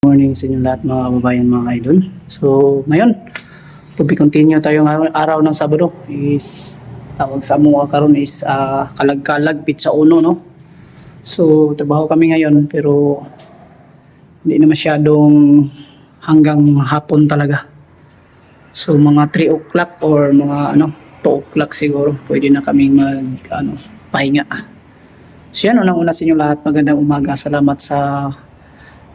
Morning sa inyo lahat mga kababayan, mga idol. So ngayon, to be continue tayo ng araw ng Sabado is tawag sa mga karon is kalag-kalag pizza uno, no. So trabaho kami ngayon pero hindi na masyadong hanggang hapon talaga. So mga 3 o'clock or mga 2 o'clock siguro pwede na kami pahinga. So yan, unang-una sa inyo lahat, magandang umaga. Salamat sa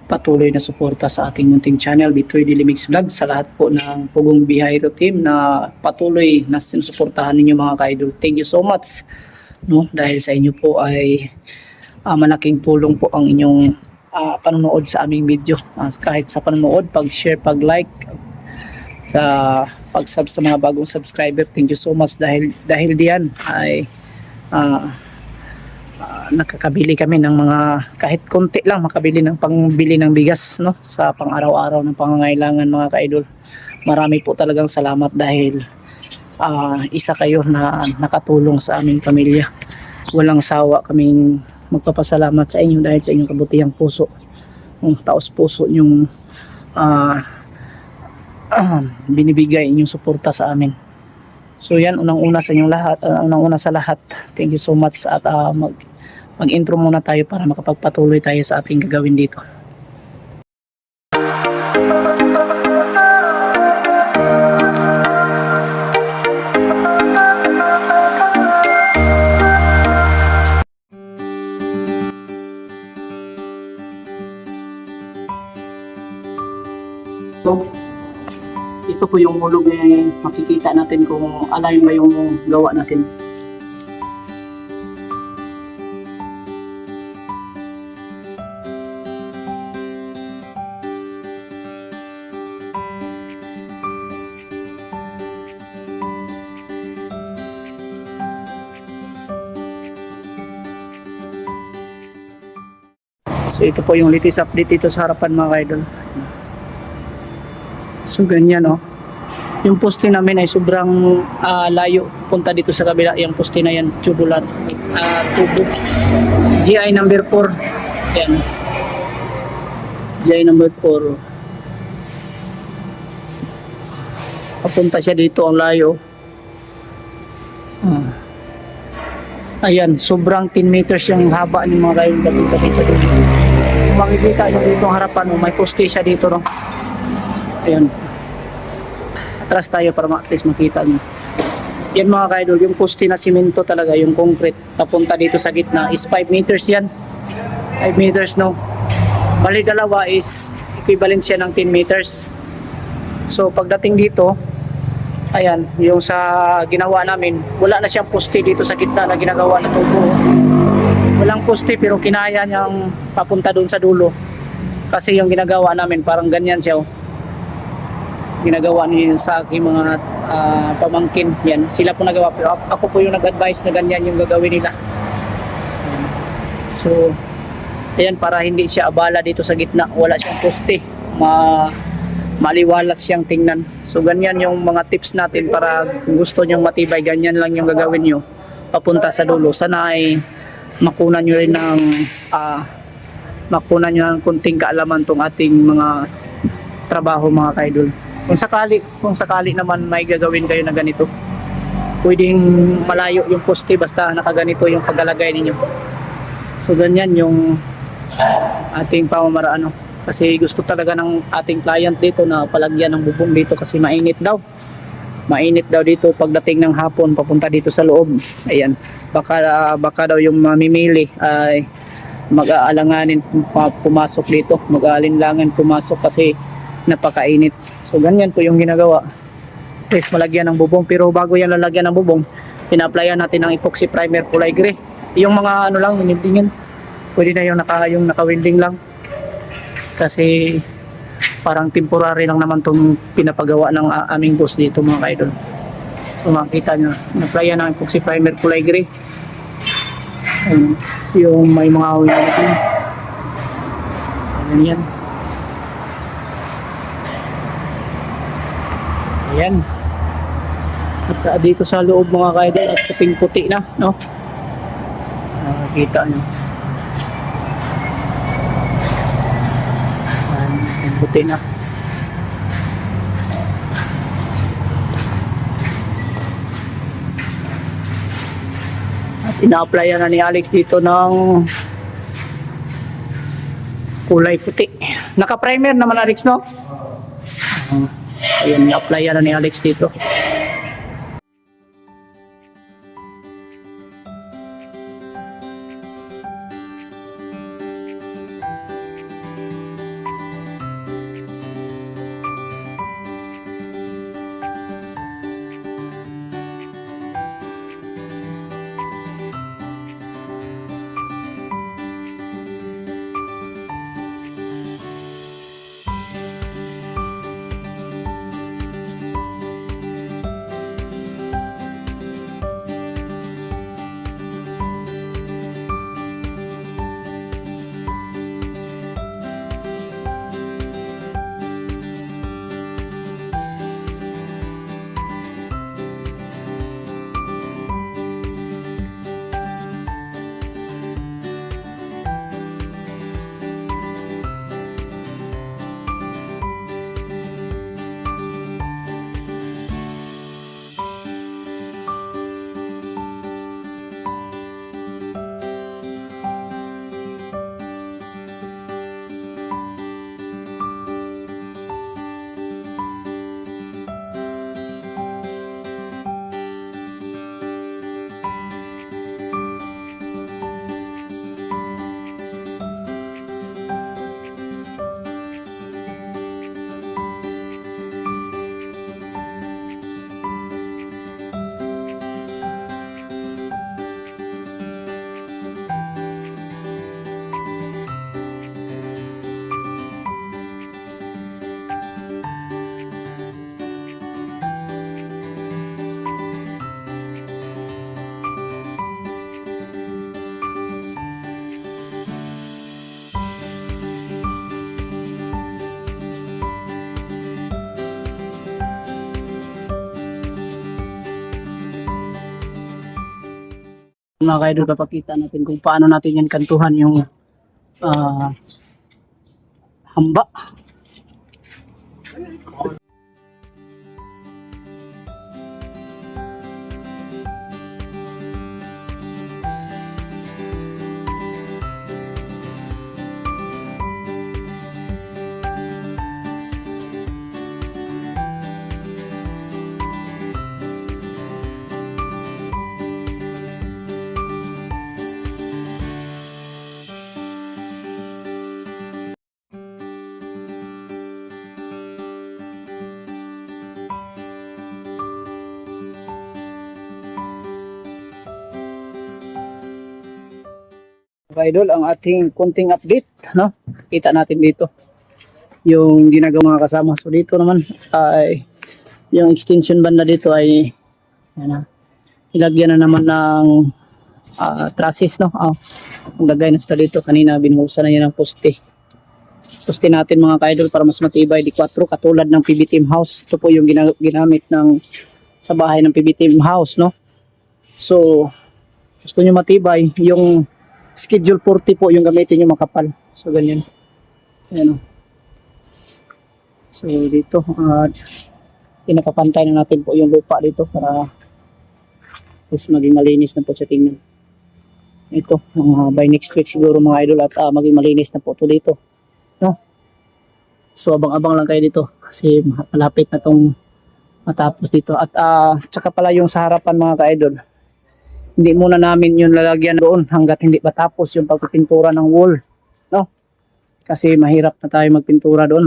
patuloy na suporta sa ating munting channel, Bitoy Daily Mix Vlog, sa lahat po ng Pugong Bihayro team na patuloy na sinusuportahan ninyo mga ka-idol. Thank you so much, no? Dahil sa inyo po ay malaking tulong po ang inyong panonood sa aming video. Kahit sa panonood, pag-share, pag-like, sa pag-sub sa mga bagong subscriber. Thank you so much dahil diyan ay nakakabili kami ng mga kahit konti lang, makabili ng pangbili ng bigas, no, sa pang-araw-araw ng pangangailangan mga ka-idol. Marami po talagang salamat dahil isa kayo na nakatulong sa aming pamilya. Walang sawa kaming magpapasalamat sa inyo dahil sa inyong kabutihang puso, yung taos puso yung binibigay inyong suporta sa amin. So yan, unang-una sa inyong lahat, unang-una sa lahat, thank you so much. At mag-intro muna tayo para makapagpatuloy tayo sa ating gagawin dito. So, ito po yung hulog na makikita natin kung align ba yung gawa natin. So ito po yung latest update dito sa harapan mga ka-idol. So ganyan, no. Yung poste namin ay sobrang layo punta dito sa kabila. Yung poste na yan, tubular, tubo. GI number 4. Yan. GI number 4. Papunta siya dito, ang layo. Ayan, sobrang 10 meters yung haba ng mga kayo papunta dito sa dulo. Makikita nyo dito ang harapan mo, may poste siya dito, no. Ayan. Atras tayo para at least makita nyo. Yan mga ka-idol, yung poste na simento talaga, yung concrete, papunta dito sa gitna is 5 meters yan. 5 meters, no. Bali dalawa is equivalent siya ng 10 meters. So pagdating dito, ayan, yung sa ginawa namin, wala na siyang poste dito sa gitna na ginagawa na tubo. Walang poste pero kinaya niyang papunta doon sa dulo. Kasi yung ginagawa namin parang ganyan siya, oh. Ginagawa niyo sa aking mga pamangkin. Yan, sila po nagawa. Pero ako po yung nag-advise na ganyan yung gagawin nila. So, ayan, para hindi siya abala dito sa gitna. Wala siyang poste. Maliwalas siyang tingnan. So, ganyan yung mga tips natin para kung gusto nyong matibay, ganyan lang yung gagawin nyo papunta sa dulo. Sana ay makunan nyo rin ng kunting kaalaman tong ating mga trabaho mga ka-idol. Kung sakali naman may gagawin kayo na ganito, pwedeng malayo yung poste basta nakaganito yung paglalagay ninyo. So ganyan yung ating pamamaraan, no? Kasi gusto talaga ng ating client dito na palagyan ng bubong dito kasi mainit daw. Mainit daw dito pagdating ng hapon papunta dito sa loob. Ayan, baka daw yung mamimili ay mag-aalanganin pumasok dito, mag-aalinlangan pumasok kasi napakainit. So ganyan po yung ginagawa. Please malagyan ng bubong, pero bago yan lalagyan ng bubong, pina-applyan natin ng epoxy primer kulay gray. Yung mga lang, hinibdingin, pwede na yung naka-welding lang. Kasi parang temporary lang naman itong pinapagawa ng aming boss dito mga ka-idol. So makikita nyo, na-applyan ng epoxy primer kulay gray. Yung may mga welding. Ganyan. Ayan. At dito sa loob mga ka-idol at puting-puti na, no? Nakikita nyo. puti na. At ina-applyan na ni Alex dito ng kulay puti. Naka-primer naman Alex, no? Ayun, ina-applyan na ni Alex dito. Mga kaidol, papakita natin kung paano natin yan kantuhan yung hamba. Idol, ang ating kunting update, no? Kita natin dito yung ginagawa mga kasama. So dito naman ay yung extension banda dito ay yan na, ilagyan na naman ng trusses, no? Ang lagay na sila dito, kanina binuhusan na yan ng poste natin mga ka-idol para mas matibay, di 4 katulad ng PB Team House. Ito po yung ginamit ng sa bahay ng PB Team House, no? So gusto nyo matibay, yung schedule 40 po yung gamitin yung makapal. So ganyan. Ayan o. So dito pinapapantay na natin po yung lupa dito para mas maging malinis na po sa tingnan. Ito by next week siguro mga idol at maging malinis na po to dito, no? So abang-abang lang kayo dito kasi malapit na tong matapos dito. At tsaka pala yung sa harapan mga ka-idol, hindi muna namin yung lalagyan doon hanggat hindi pa tapos yung pagpipintura ng wall, no? Kasi mahirap na tayo magpintura doon,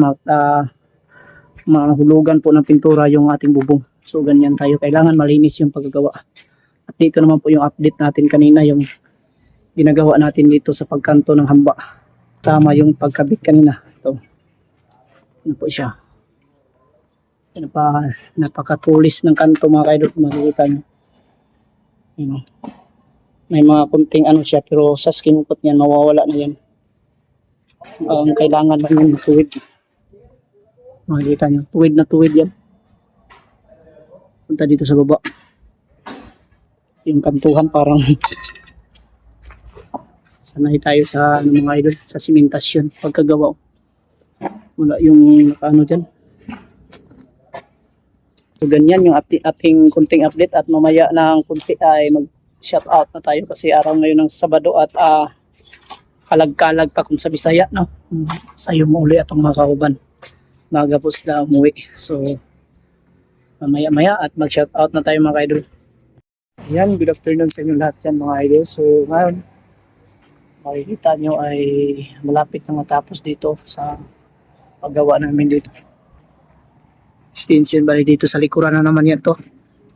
mahulugan po ng pintura yung ating bubong. So ganyan tayo, kailangan malinis yung paggagawa. At dito naman po yung update natin kanina, yung ginagawa natin dito sa pagkanto ng hamba. Sama yung pagkabit kanina. Ito. Ano po siya? Napakatulis ng kanto mga kaidol, makikita nyo. May mga kunting ano siya, pero sa skinukot niyan mawawala na yan. Ang kailangan lang yung tuwid. Makikita nyo, tuwid na tuwid yan. Punta dito sa baba. Yung kantuhan parang sanay tayo sa mga idol, sa simentasyon pagkagawa. Wala yung ano dyan. So ganyan yung ating kunting update at mamaya ng kunti ay mag-shout out na tayo kasi araw ngayon ng Sabado at kalag-kalag pa kung sa Bisaya, no? Sayo mo uli atong mga kauban. Maga po sila umuwi. So mamaya-maya at mag-shout out na tayo mga idol. Ayan, good afternoon sa inyo lahat dyan mga idol. So ngayon, makikita nyo ay malapit na matapos dito sa paggawa namin dito. Extension bali dito sa likuran na naman yan to.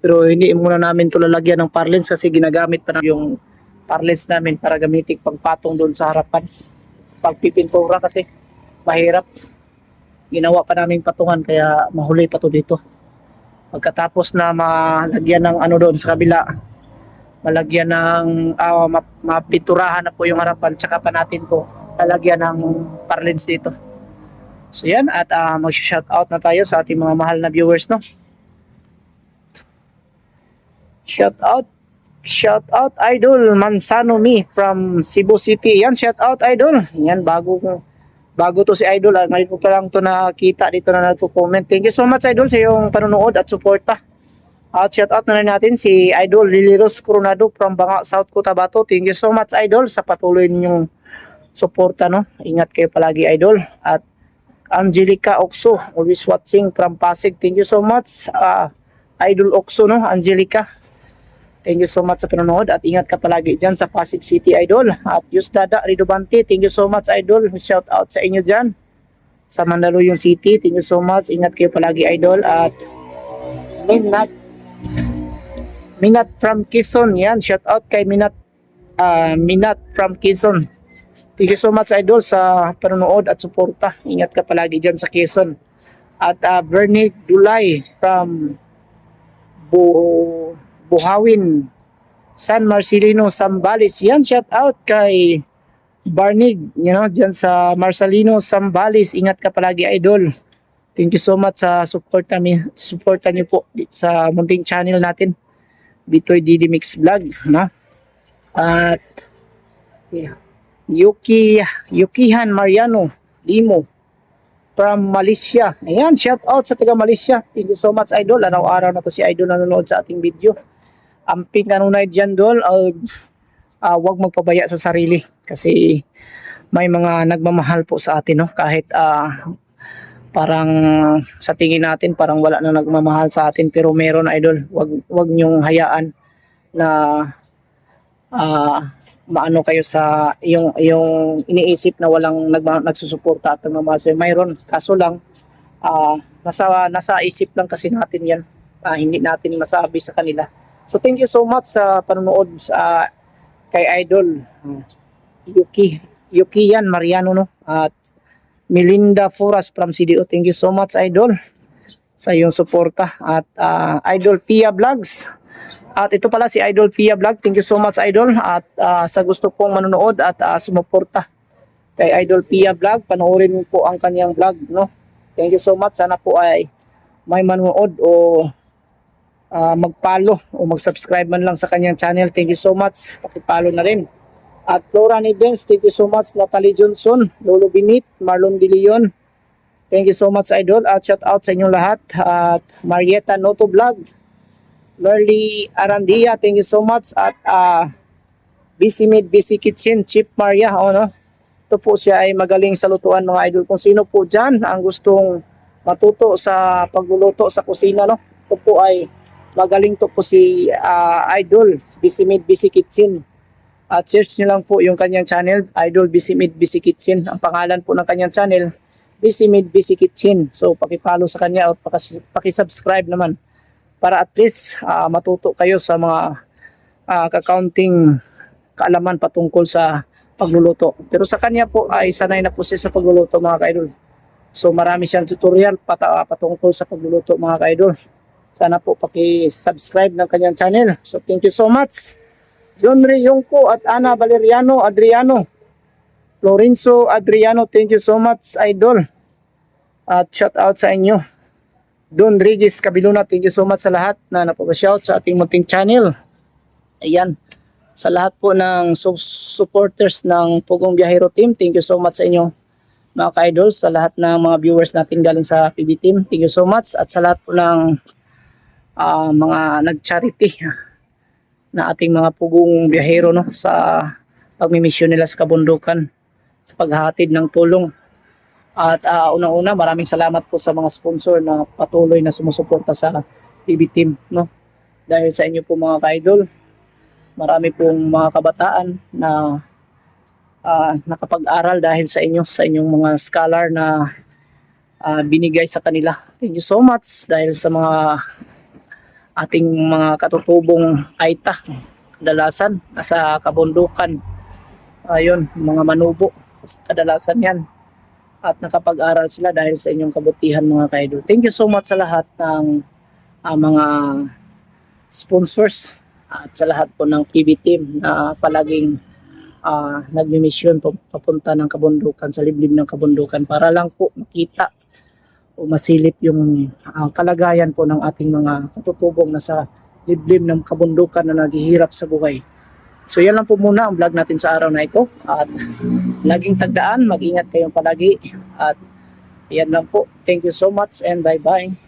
Pero hindi muna namin to lalagyan ng parlins kasi ginagamit pa na yung parlins namin para gamitin pagpatong doon sa harapan. Pagpipintura kasi mahirap. Ginawa pa namin patungan kaya mahuli pa to dito. Pagkatapos na malagyan ng ano doon sa kabila, malagyan ng mapinturahan na po yung harapan, tsaka pa natin po lalagyan ng parlins dito. So yan, at mag-shoutout na tayo sa ating mga mahal na viewers, no? Shoutout Idol Mansano Me from Cebu City. Yan, shoutout Idol. Yan, bago to si Idol. Ngayon ko pa lang to nakita dito na nagpo-comment. Thank you so much Idol sa iyong panonood at suporta. At shoutout na rin natin si Idol Liliros Coronado from Banga, South Cotabato. Thank you so much Idol sa patuloy ninyong suporta, no? Ingat kayo palagi Idol. At Angelica Oxo, always watching from Pasig. Thank you so much Idol Oxo, no? Angelica. Thank you so much sa panonood at ingat ka palagi dyan sa Pasig City Idol. At Yusdada Ridobante, thank you so much Idol. Shout out sa inyo dyan sa Mandaluyong City. Thank you so much. Ingat kayo palagi Idol. At Minat from Quezon. Yan, shout out kay Minat from Quezon. Thank you so much Idol sa panonood at suporta. Ingat ka palagi dyan sa Quezon. At Bernie Dulay from Buhawin, San Marcelino, Zambales. Yan, shout out kay Barnig, dyan sa Marcelino, Zambales. Ingat ka palagi Idol. Thank you so much sa suporta niyo po sa munting channel natin, Bitoy Didi Mix Vlog, no? At Yukihan Mariano Limo from Malaysia. Ayan, shout out sa taga Malaysia. Thank you so much Idol. Araw-araw na to si Idol nanonood sa ating video. Amping kanunay dyan Dol. Huwag magpabaya sa sarili kasi may mga nagmamahal po sa atin, no? Kahit parang sa tingin natin parang wala na nagmamahal sa atin pero meron Idol. Wag niyong hayaan na maano kayo sa yung iniisip na walang nagsusuporta at nagmamahal sa mayroon. Kaso lang nasa isip lang kasi natin yan. Hindi natin masabi sa kanila. So thank you so much sa panonood sa kay Idol Yukian Mariano, no? At Melinda Foras from CDO. Thank you so much Idol sa iyong suporta. At Idol Pia Vlogs. At ito pala si Idol Pia Vlog. Thank you so much Idol. At sa gusto pong manonood at sumuporta kay Idol Pia Vlog, panoorin po ang kanyang vlog, no? Thank you so much. Sana po ay may manonood o mag-follow o mag-subscribe man lang sa kanyang channel. Thank you so much. Paki-follow na rin. At Flora Events, thank you so much. Natalie Johnson, Lolo Binit, Marlon De Leon. Thank you so much Idol. At shout out sa inyong lahat. At Marietta Noto Vlog, Merly Arandia, thank you so much. At Busy Made Busy Kitchen, Chip Maria, no? Ito po siya ay magaling sa lutuan mga Idol. Kung sino po dyan ang gustong matuto sa pagluluto sa kusina, no? Ito po ay magaling to po si Idol Busy Made Busy Kitchen. At search nyo lang po yung kanyang channel, Idol Busy Made Busy Kitchen. Ang pangalan po ng kanyang channel, Busy Made Busy Kitchen. So pakipollow sa kanya o pakisubscribe naman para at least matuto kayo sa mga kakaunting kaalaman patungkol sa pagluluto. Pero sa kanya po ay sanay na po siya sa pagluluto mga ka-idol. So marami siyang tutorial patungkol sa pagluluto mga ka-idol. Sana po paki-subscribe ng kanyang channel. So thank you so much. John Reyongko at Ana Valeriano Adriano. Lorenzo Adriano, thank you so much Idol. At shout out sa inyo. Don Regis Cabiluna, thank you so much sa lahat na napag-shout sa ating munting channel. Ayan. Sa lahat po ng supporters ng Pugong Biyahero Team, thank you so much sa inyo mga ka-idol, sa lahat ng mga viewers natin galing sa PB Team. Thank you so much. At sa lahat po ng mga nag-charity na ating mga pugong biyahero, no, sa pagmimisyon nila sa kabundukan, sa paghahatid ng tulong. At unang-una, maraming salamat po sa mga sponsor na patuloy na sumusuporta sa PB Team, no. Dahil sa inyo po mga ka-idol, marami pong mga kabataan na nakapag-aral dahil sa inyo, sa inyong mga scholar na binigay sa kanila. Thank you so much dahil sa mga ating mga katutubong Aita, kadalasan nasa kabundukan. Ayun, mga manubo, kadalasan yan. At nakapag-aral sila dahil sa inyong kabutihan mga ka-idol. Thank you so much sa lahat ng mga sponsors at sa lahat po ng PB Team na palaging nagmi-mission papunta ng kabundukan, sa liblib ng kabundukan, para lang po makita o masilip yung kalagayan po ng ating mga katutubong na sa liblib ng kabundukan na naghihirap sa buhay. So yan lang po muna ang vlog natin sa araw na ito, at laging tagdaan, mag-ingat kayong palagi, at yan lang po. Thank you so much and bye bye.